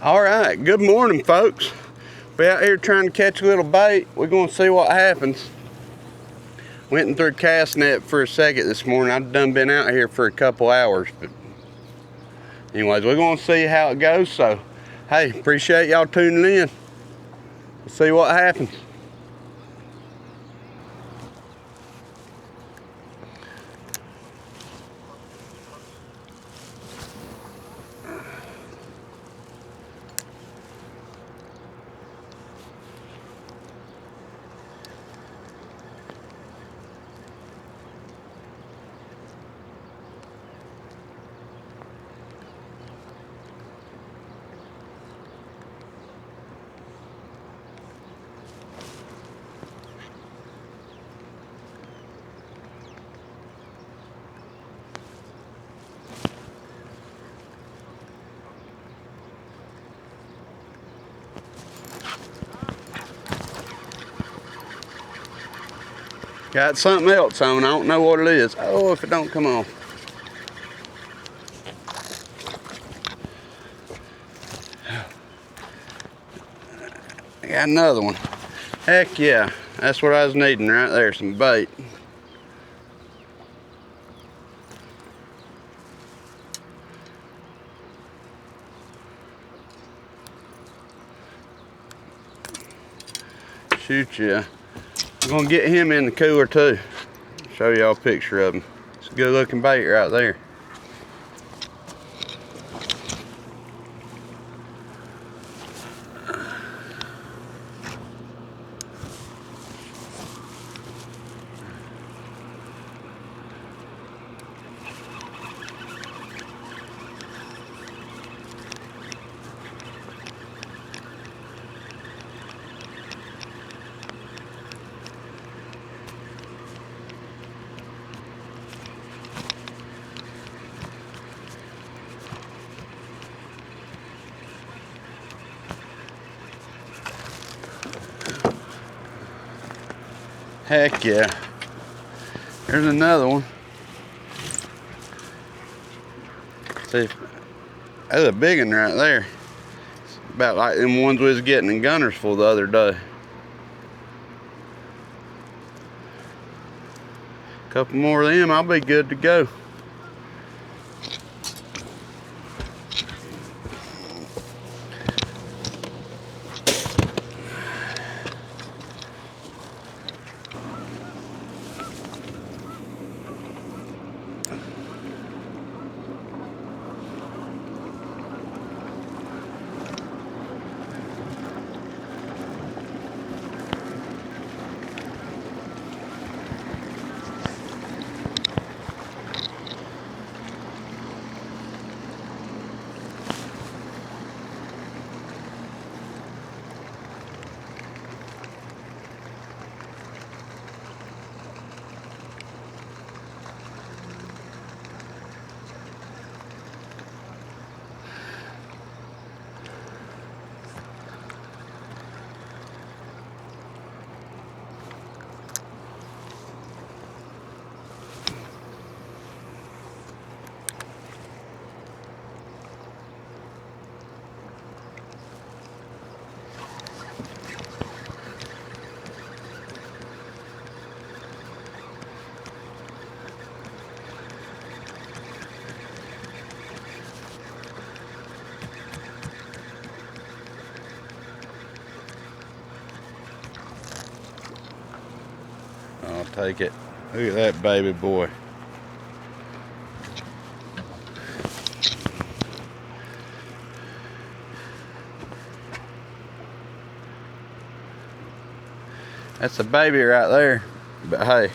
All right, good morning, folks. We're out here trying to catch a little bait. We're going to see what happens. Went and threw cast net for a second this morning. I've done been out here for a couple hours, but anyways, we're going to see how it goes. So, hey, appreciate y'all tuning in. We'll see what happens. Got something else on. I don't know what it is. Oh, if it don't come off. I got another one. Heck yeah. That's what I was needing right there, some bait. Shoot ya. I'm gonna get him in the cooler too. Show y'all a picture of him. It's a good looking bait right there. Heck yeah. There's another one. See, that's a big one right there. It's about like them ones we was getting in Gunnersville the other day. Couple more of them, I'll be good to go. I'll take it. Look at that baby boy. That's a baby right there. But hey,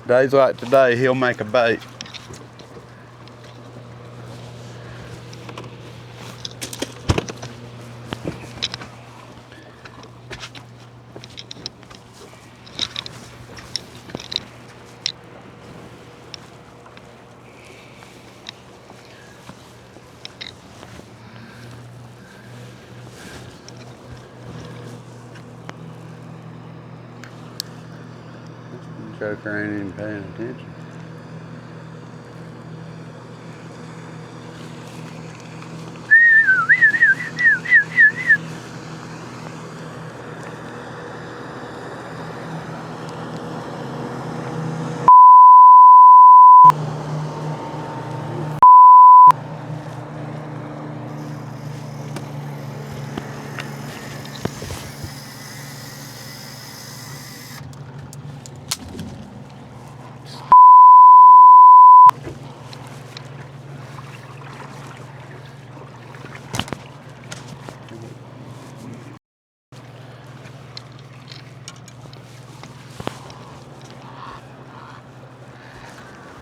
days like today, he'll make a bait. Joker ain't even paying attention.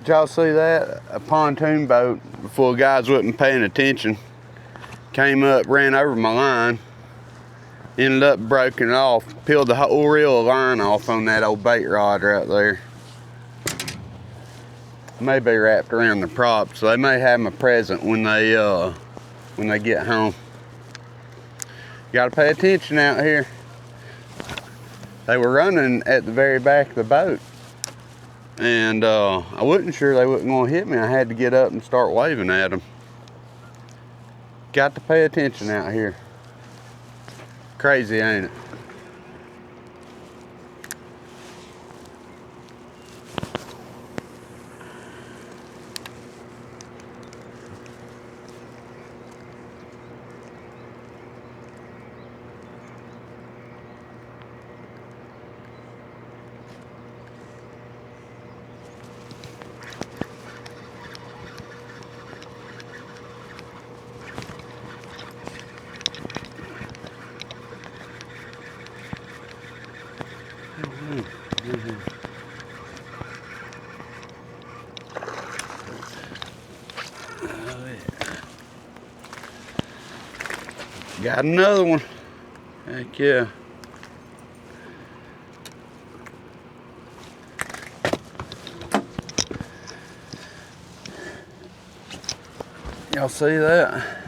Did y'all see that? A pontoon boat full of guys wasn't paying attention. Came up, ran over my line. Ended up breaking it off. Peeled the whole reel of line off on that old bait rod right there. Maybe wrapped around the prop, so they may have them a present when they get home. Got to pay attention out here. They were running at the very back of the boat, and I wasn't sure they wasn't going to hit me. I had to get up and start waving at them. Got to pay attention out here. Crazy, ain't it? Got another one. Heck yeah. Y'all see that?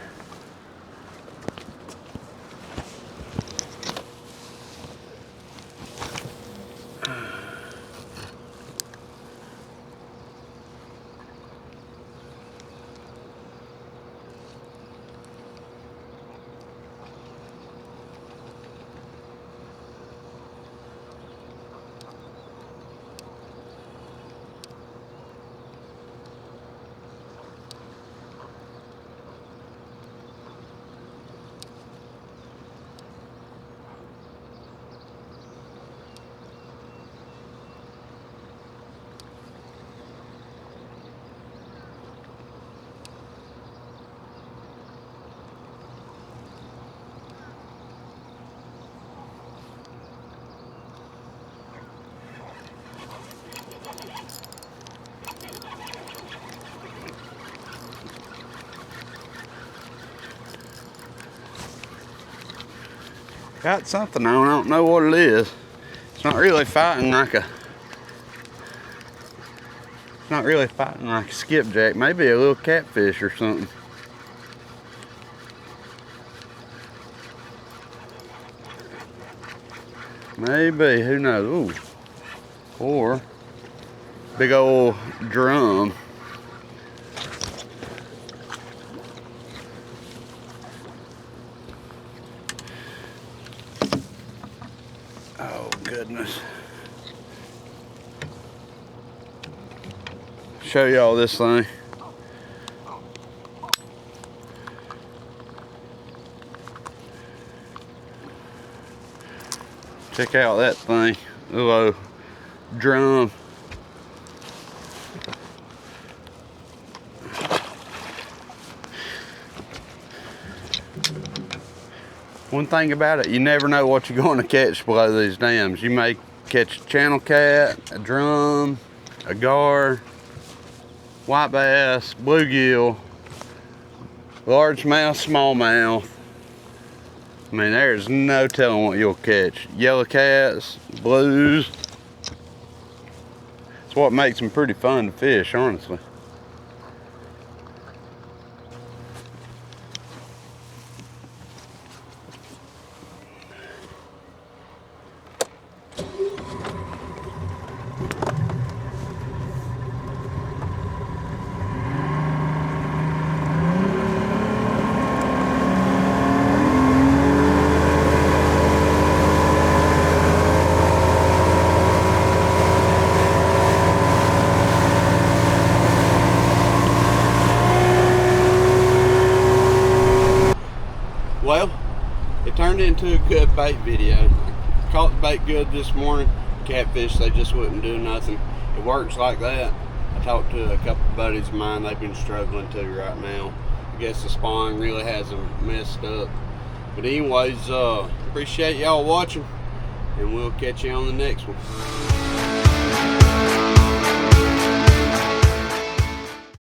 Got something on, I don't know what it is. It's not really fighting like a skipjack. Maybe a little catfish or something. Maybe, who knows? Ooh. Or big old drum. Oh goodness. Show y'all this thing. Check out that thing. Little drum. One thing about it, you never know what you're going to catch below these dams. You may catch a channel cat, a drum, a gar, white bass, bluegill, largemouth, smallmouth. I mean, there's no telling what you'll catch. Yellow cats, blues. It's what makes them pretty fun to fish, honestly. Well, it turned into a good bait video. Caught the bait good this morning. Catfish, they just wouldn't do nothing. It works like that. I talked to a couple of buddies of mine. They've been struggling too right now. I guess the spawn really has them messed up. But anyways, appreciate y'all watching, and we'll catch you on the next one.